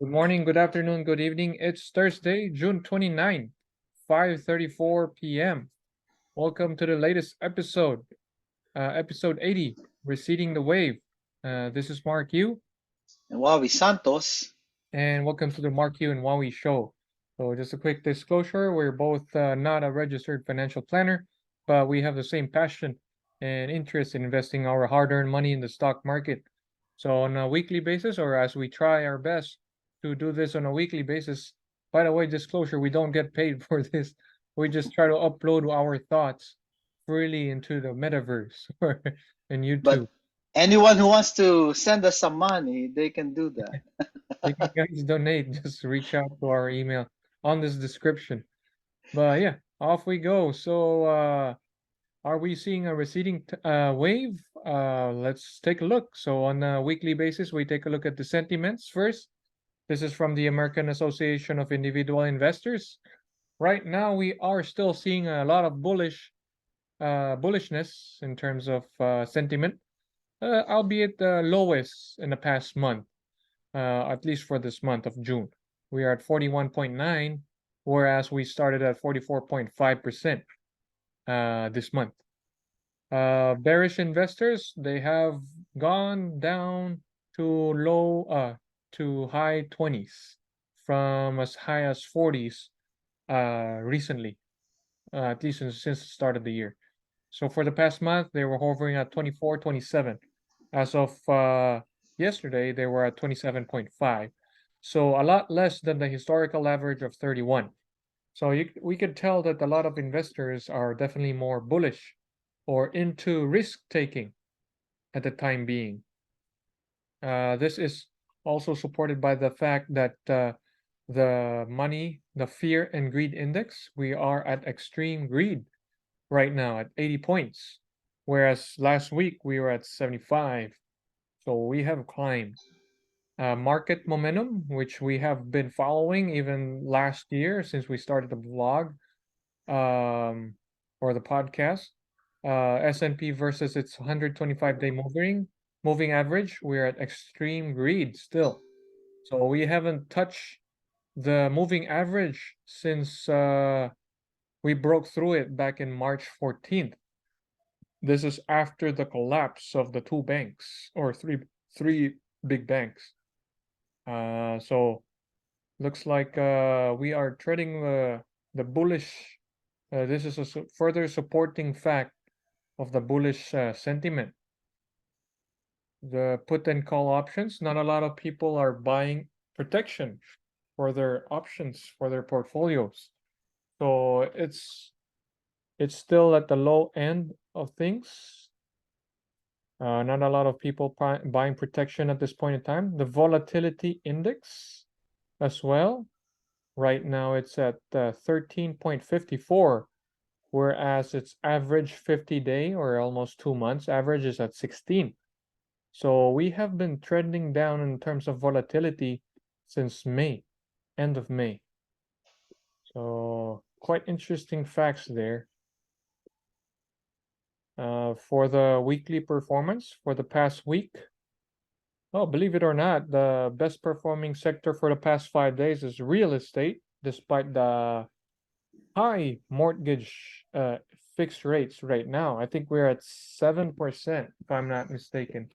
Good morning, good afternoon, good evening. It's Thursday, June 29th, 5:34 p.m. Welcome to the latest episode, episode 80, Receding the Wave. This is Mark Yu, And Wawi Santos. and welcome to the Mark Yu and Wowie Show. So, just a quick disclosure, we're both not a registered financial planner, but we have the same passion and interest in investing our hard-earned money in the stock market. So, on a weekly basis, or as we try our best to do this on a weekly basis, by the way, disclosure, we don't get paid for this. We just try to upload our thoughts freely into the metaverse or in YouTube. But anyone who wants to send us some money, they can do that. You can guys donate, just reach out to our email on this description. But yeah, off we go. So, are we seeing a receding wave? Let's take a look. So, on a weekly basis, we take a look at the sentiments first. This is from the American Association of Individual Investors. Right now, we are still seeing a lot of bullishness in terms of sentiment, albeit the lowest in the past month, at least for this month of June. We are at 41.9, whereas we started at 44.5% this month. Bearish investors, they have gone down to to high 20s from as high as 40s recently, at least since the start of the year. So for the past month, they were hovering at 24, 27. As of yesterday, they were at 27.5. So a lot less than the historical average of 31. So we could tell that a lot of investors are definitely more bullish or into risk taking at the time being. This is also supported by the fact that the fear and greed index, we are at extreme greed right now at 80 points, whereas last week we were at 75. So we have climbed. Market momentum, which we have been following even last year since we started the blog or the podcast. S&P versus its 125-day moving average, we're at extreme greed still. So we haven't touched the moving average since we broke through it back in March 14th. This is after the collapse of the two banks or three big banks. So looks like we are treading the bullish. This is a further supporting fact of the bullish sentiment. The put and call options, not a lot of people are buying protection for their options for their portfolios. So it's still at the low end of things. Not a lot of people buying protection at this point in time. The volatility index as well. Right now it's at 13.54, whereas its average 50-day or almost 2 months average is at 16. So we have been trending down in terms of volatility since May, end of May. So quite interesting facts there. For the weekly performance for the past week, oh, believe it or not, the best performing sector for the past 5 days is real estate, despite the high mortgage fixed rates right now. I think we're at 7%, if I'm not mistaken.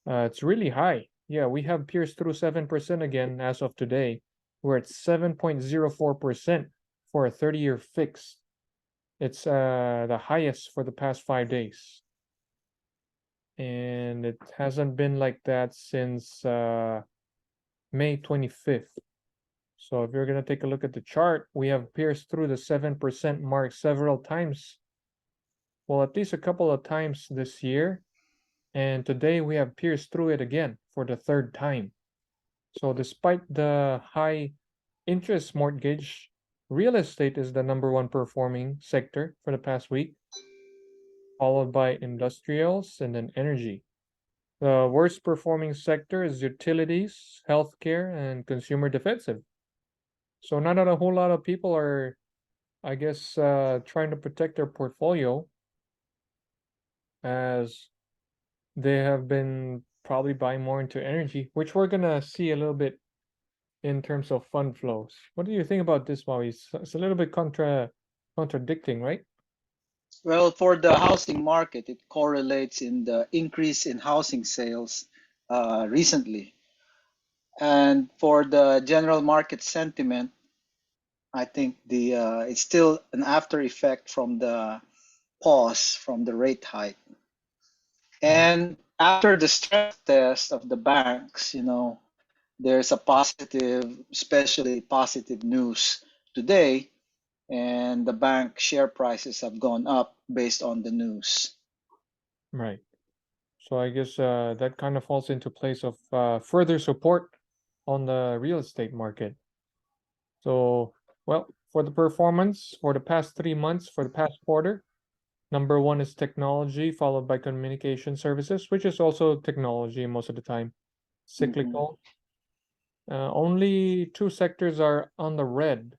It's really high. Yeah, we have pierced through 7% again as of today. We're at 7.04% for a 30-year fix. It's the highest for the past 5 days. And it hasn't been like that since May 25th. So if you're going to take a look at the chart, we have pierced through the 7% mark several times. Well, at least a couple of times this year. And today we have pierced through it again for the third time. So despite the high interest mortgage, real estate is the #1 performing sector for the past week, followed by industrials and then energy. The worst performing sector is utilities, healthcare, and consumer defensive. So not a whole lot of people are, I guess, trying to protect their portfolio, as they have been probably buying more into energy, which we're gonna see a little bit in terms of fund flows. What do you think about this, Maui? It's a little bit contradicting, right? Well, for the housing market, it correlates in the increase in housing sales recently. And for the general market sentiment, I think the it's still an after effect from the pause from the rate hike. Mhm. And after the stress test of the banks, there's a positive, especially positive news today, and the bank share prices have gone up based on the news. Right. So I guess that kind of falls into place of further support on the real estate market. So, well, for the performance for the past 3 months, for the past quarter, number one is technology, followed by communication services, which is also technology most of the time. Mhm. Cyclical. Only two sectors are on the red,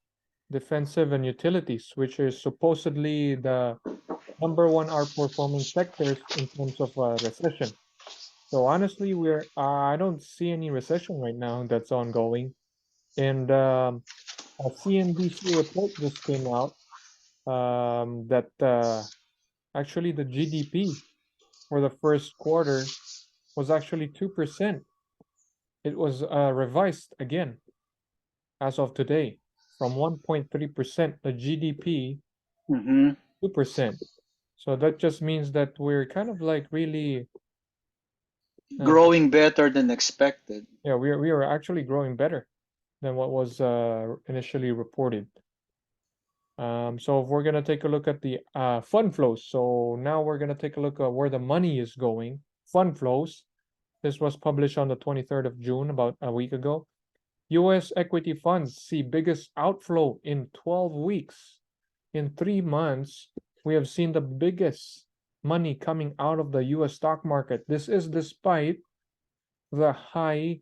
defensive and utilities, which is supposedly the number one outperforming sectors in terms of recession. So honestly, I don't see any recession right now that's ongoing. And a CNBC report just came out that actually the GDP for the first quarter was actually 2%. It was revised again as of today from 1.3% the GDP, Mhm. 2%. So that just means that we're kind of like really, uh, Growing better than expected. yeah, we are actually growing better than what was initially reported. So if we're gonna take a look at the fund flows. So now we're gonna take a look at where the money is going. Fund flows. This was published on the 23rd of June, about a week ago. U.S. equity funds see biggest outflow in 12 weeks. In 3 months, we have seen the biggest money coming out of the U.S. stock market. This is despite the high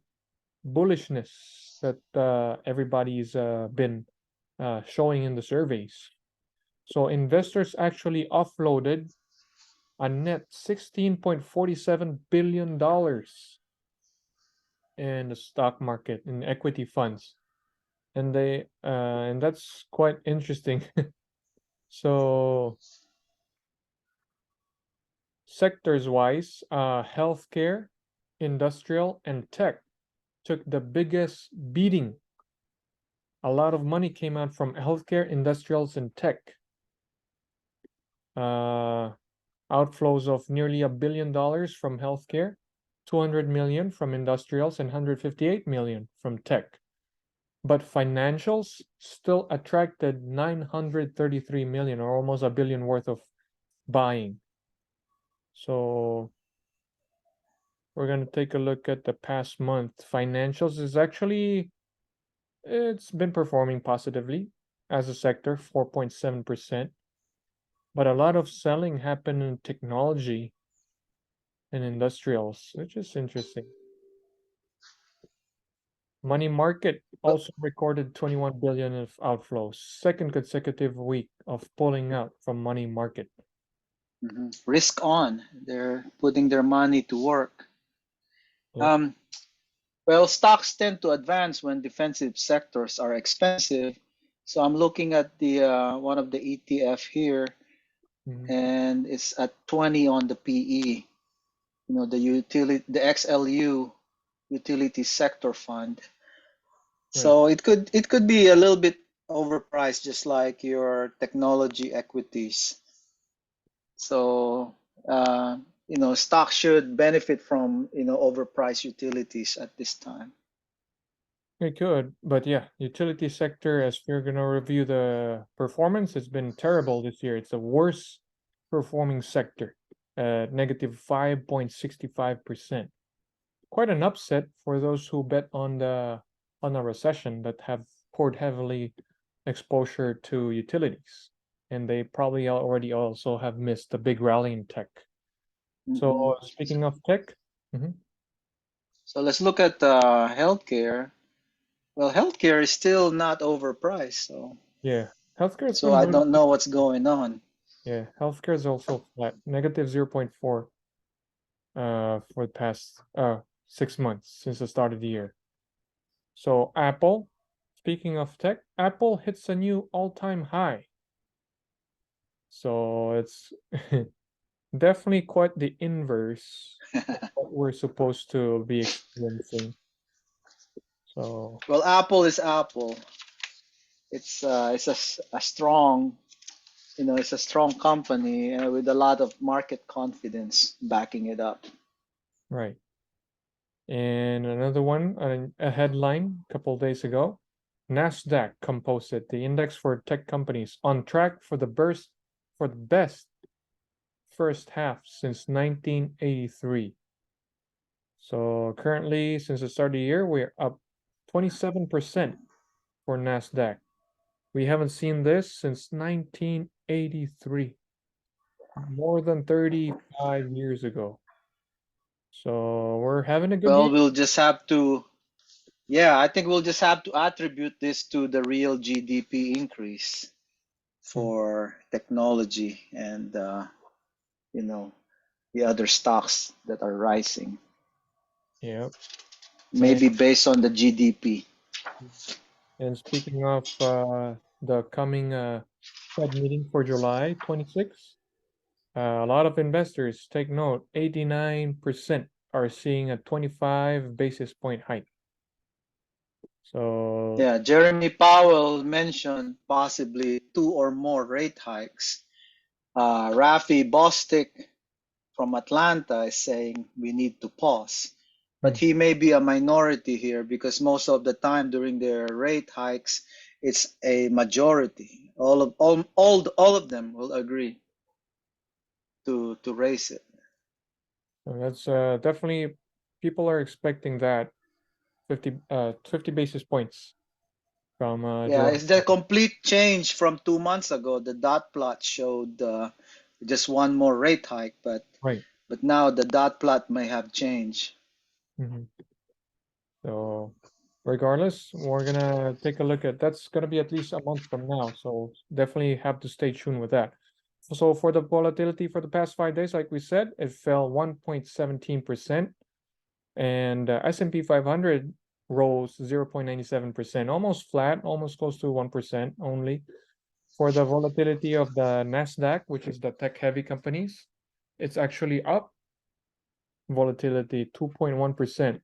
bullishness that everybody's been showing in the surveys. So investors actually offloaded a net $16.47 billion in the stock market in equity funds. And that's quite interesting. So sectors wise, healthcare, industrial, and tech took the biggest beating. A lot of money came out from healthcare, industrials, and tech. Uh, Outflows of nearly $1 billion from healthcare, 200 million from industrials, and 158 million from tech. But financials still attracted 933 million, or almost a billion worth of buying. So we're going to take a look at the past month. Financials is actually, it's been performing positively as a sector, 4.7%. But a lot of selling happened in technology and industrials, which is interesting. Money market But also recorded 21 billion of outflows, second consecutive week of pulling out from money market. risk on. They're putting their money to work. Yep. Um, well, stocks tend to advance when defensive sectors are expensive. So I'm looking at the one of the ETF here, Mhm. and it's at 20 on the PE. The XLU utility sector fund. Right. So it could be a little bit overpriced, just like your technology equities. So uh, stocks should benefit from overpriced utilities at this time. It could, but yeah, utility sector, as we're gonna review the performance, it's been terrible this year. It's the worst performing sector, negative 5.65%. Quite an upset for those who bet on a recession that have poured heavily exposure to utilities, and they probably already also have missed the big rally in tech. Hmm. So speaking of tech, mhm, So let's look at healthcare. Well, healthcare is still not overpriced, so yeah, healthcare has so been I doing don't know what's going on. yeah, healthcare is also flat, negative 0.4 for the past 6 months since the start of the year. So Apple, speaking of tech, Apple hits a new all-time high. So it's definitely quite the inverse of what we're supposed to be experiencing. So Well, Apple is Apple. It's a strong, it's a strong company with a lot of market confidence backing it up. right. And another one, a headline a couple days ago, Nasdaq composite the index for tech companies on track for the best first half since 1983. So currently, since the start of the year, we're up 27% for Nasdaq. We haven't seen this since 1983, more than 35 years ago. So we're having a good year. Well, we'll just have to, yeah, I think we'll just have to attribute this to the real GDP increase Mhm. for technology and, you know, the other stocks that are rising, Yeah. And maybe based on the GDP. and speaking of the coming Fed meeting for July 26th, a lot of investors take note, 89% are seeing a 25 basis point hike. So, Yeah, Jeremy Powell mentioned possibly two or more rate hikes. Rafi Bostic from Atlanta is saying we need to pause. But hmm, he may be a minority here because most of the time during their rate hikes, it's a majority. All of them will agree to raise it. so that's definitely people are expecting that 50 basis points from Yeah, July. it's the complete change from 2 months ago. The dot plot showed just one more rate hike, Right. but now the dot plot may have changed. hmm So, regardless, we're gonna take a look at that's gonna be at least a month from now. So definitely have to stay tuned with that. So for the volatility for the past 5 days, like we said, it fell 1.17%, and S&P 500 rose 0.97%, almost flat, almost close to 1% only. For the volatility of the Nasdaq, which is the tech-heavy companies, it's actually up volatility 2.1%,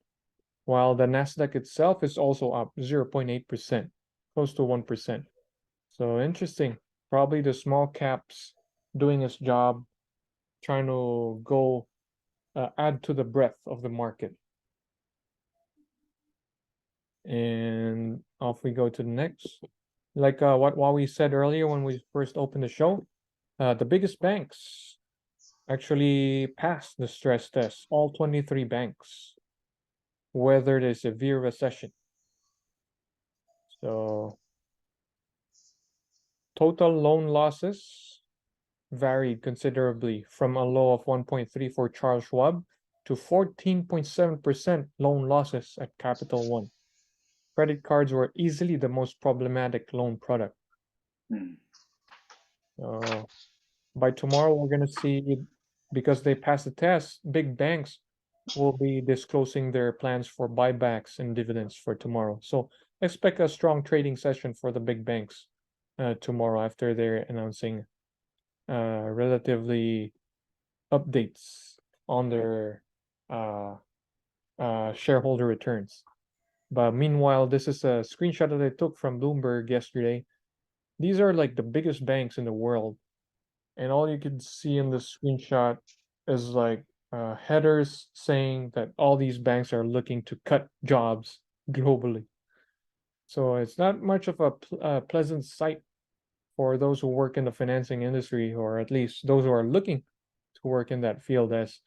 while the Nasdaq itself is also up 0.8%, close to 1%. So interesting. Probably the small caps doing its job, trying to go add to the breadth of the market. And off we go to the next. Like what we said earlier when we first opened the show, the biggest banks actually passed the stress test. All 23 banks weathered a severe recession. So total loan losses varied considerably from a low of 1.3 for Charles Schwab to 14.7% loan losses at Capital One. Credit cards were easily the most problematic loan product. Hmm. Uh, by tomorrow, we're going to see, because they passed the test, big banks will be disclosing their plans for buybacks and dividends for tomorrow. So expect a strong trading session for the big banks tomorrow after they're announcing relatively updates on their uh, shareholder returns. But meanwhile, this is a screenshot that I took from Bloomberg yesterday. These are like the biggest banks in the world, and all you can see in this screenshot is like headers saying that all these banks are looking to cut jobs globally. So it's not much of a pleasant sight for those who work in the financing industry, or at least those who are looking to work in that field, as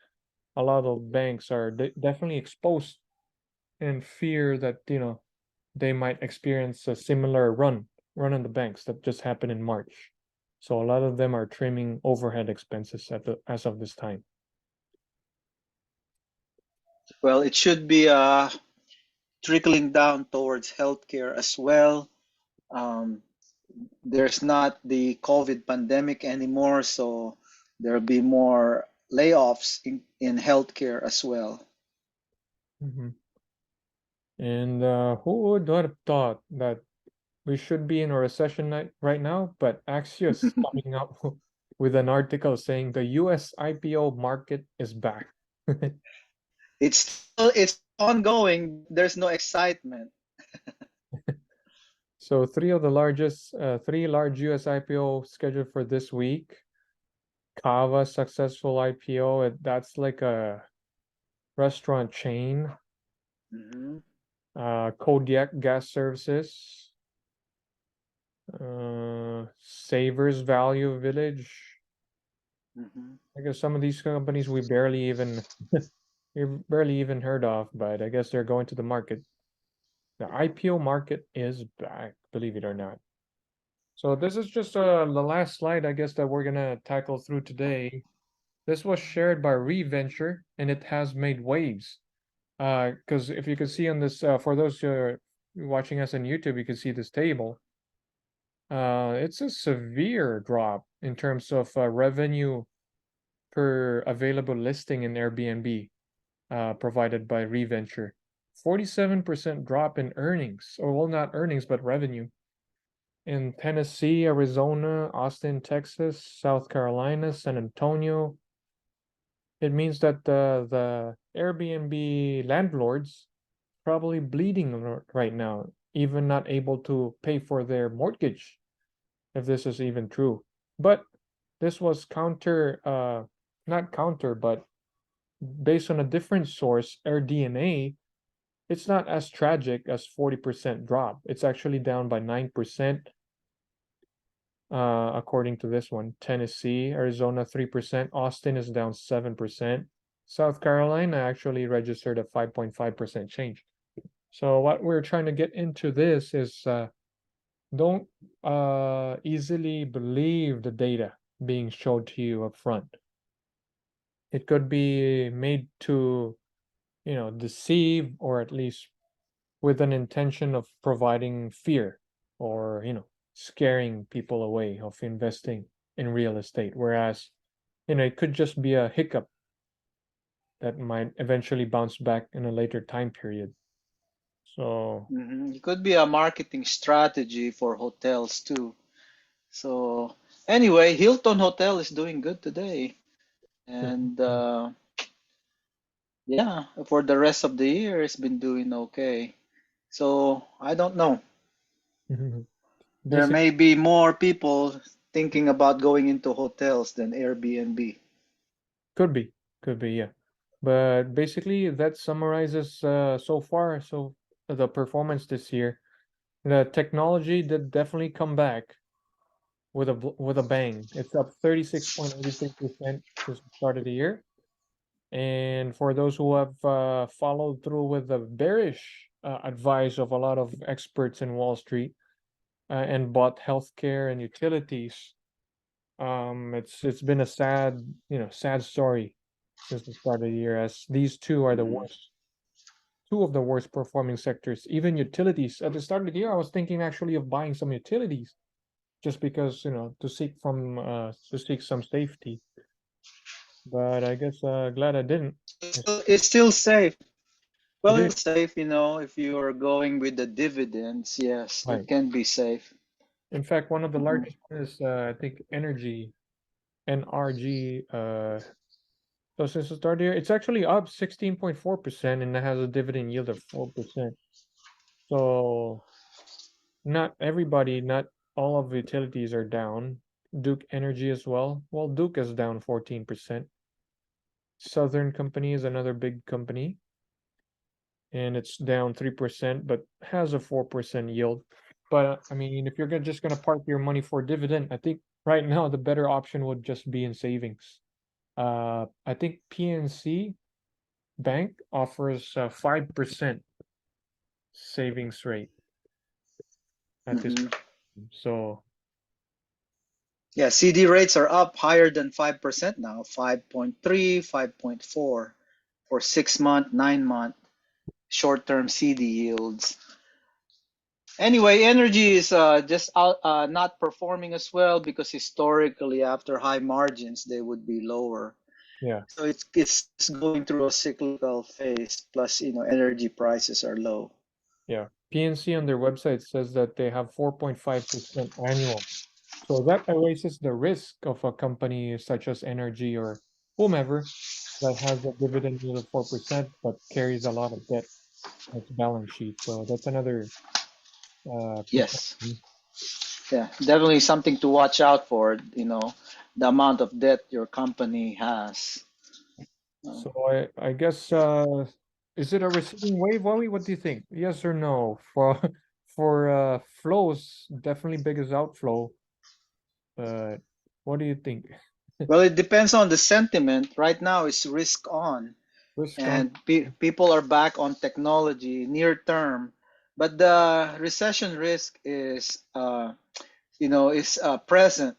a lot of banks are definitely exposed and fear that they might experience a similar run on the banks that just happened in March. So a lot of them are trimming overhead expenses as of this time. Well, it should be trickling down towards healthcare as well. Um, there's not the COVID pandemic anymore, so there'll be more layoffs in healthcare as well. Mhm. And who would have thought that we should be in a recession right now? But Axios coming up with an article saying the US IPO market is back. It's ongoing. There's no excitement. So three large US IPO scheduled for this week. Kava successful IPO. That's like a restaurant chain. Hmm. Kodiak Gas Services. Savers Value Village. Hmm. I guess some of these companies we barely even heard of, but I guess they're going to the market. The IPO market is back, believe it or not. So this is just the last slide, I guess, that we're gonna tackle through today. This was shared by Reventure, and it has made waves. Because if you can see on this, for those who are watching us on YouTube, you can see this table. It's a severe drop in terms of revenue per available listing in Airbnb, provided by Reventure. 47% drop in earnings, or well, not earnings, but revenue. In Tennessee, Arizona, Austin, Texas, South Carolina, San Antonio. It means that the Airbnb landlords probably bleeding right now, even not able to pay for their mortgage, if this is even true. But this was not counter, but based on a different source, AirDNA, it's not as tragic as 40% drop. It's actually down by 9%, according to this one. Tennessee, Arizona 3%, Austin is down 7%. South Carolina actually registered a 5.5% change. So what we're trying to get into this is don't easily believe the data being showed to you up front. It could be made to, deceive, or at least with an intention of providing fear, or, scaring people away of investing in real estate. Whereas, it could just be a hiccup that might eventually bounce back in a later time period. So, Hmm. It could be a marketing strategy for hotels too. So anyway, Hilton Hotel is doing good today, and yeah, for the rest of the year, it's been doing okay. So I don't know. There basically, may be more people thinking about going into hotels than Airbnb. could be, yeah. But basically, that summarizes so far. So the performance this year, the technology did definitely come back with a bang. It's up 36.83% since the start of the year. And for those who have followed through with the bearish advice of a lot of experts in Wall Street, and bought healthcare and utilities, it's been a sad story since the start of the year, as these Hmm. two of the worst performing sectors. Even utilities. At the start of the year, I was thinking actually of buying some utilities just because, to seek some safety. But I guess glad I didn't. It's still safe. It Well, is it's safe, if you are going with the dividends, yes, it right. can be safe. In fact, one of the Mhm. largest is I think Energy, NRG. So since the start of the year, it's actually up 16.4%, and it has a dividend yield of 4%. So not all of the utilities are down. Duke Energy as well. Well, Duke is down 14%. Southern Company is another big company, and it's down 3%, but has a 4% yield. But I mean, if you're just gonna park your money for dividend, I think right now the better option would just be in savings. I think PNC Bank offers a 5% savings rate at this Mhm. time. So Yeah, CD rates are up higher than 5% now, 5.3, 5.4 for 6 month, 9 month short-term CD yields. Anyway, energy is just not performing as well because historically, after high margins, they would be lower. yeah, So it's going through a cyclical phase. Plus, energy prices are low. Yeah. PNC on their website says that they have 4.5% annual. So that erases the risk of a company such as Energy or whomever that has a dividend yield of 4% but carries a lot of debt on its balance sheet. So that's another Yes. protection. Yeah, definitely something to watch out for, the amount of debt your company has. Uh, So I guess is it a receding wave, Wally? What do you think? Yes or no? For for flows, definitely biggest outflow. But what do you think? well, it depends on the sentiment. Right now, it's risk on, Risk on. and people are back on technology near term. But the recession risk is present.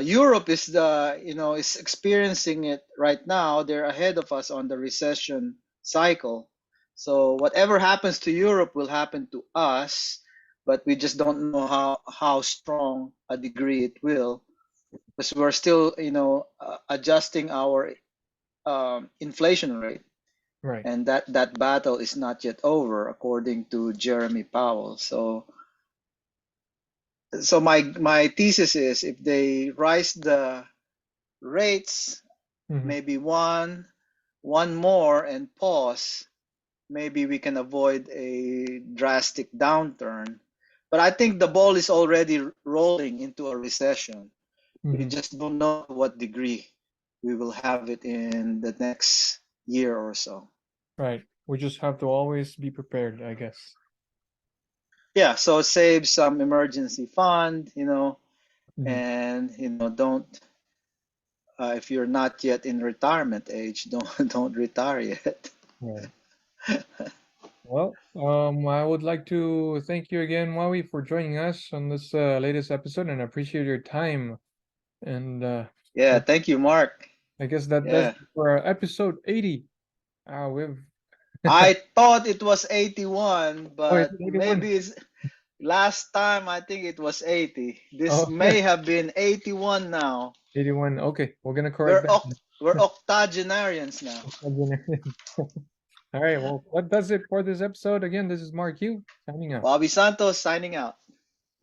Europe is experiencing it right now. They're ahead of us on the recession cycle. So whatever happens to Europe will happen to us, but we just don't know how strong a degree it will, because we're still adjusting our inflation rate, Right. and that battle is not yet over, according to Jeremy Powell. So my thesis is, if they rise the rates Hmm. maybe one more and pause, maybe we can avoid a drastic downturn. But I think the ball is already rolling into a recession. We Hmm. just don't know to what degree we will have it in the next year or so. Right. We just have to always be prepared, I guess. Yeah, so save some emergency fund, Mhm. and don't, if you're not yet in retirement age, don't retire yet. Right. Well, I would like to thank you again, Maui, for joining us on this latest episode, and I appreciate your time. And Yeah, I, thank you, Mark. I guess that does Yeah. it for our episode 80. We've I thought it was 81, oh, it's but 81. maybe it's last time I think it was 80. This Oh, may have been 81 now. 81. Okay, we're gonna correct We're that. oct we're octogenarians now. All right, well, that does it for this episode. Again, this is Mark Hugh signing out. Bobby Santos signing out.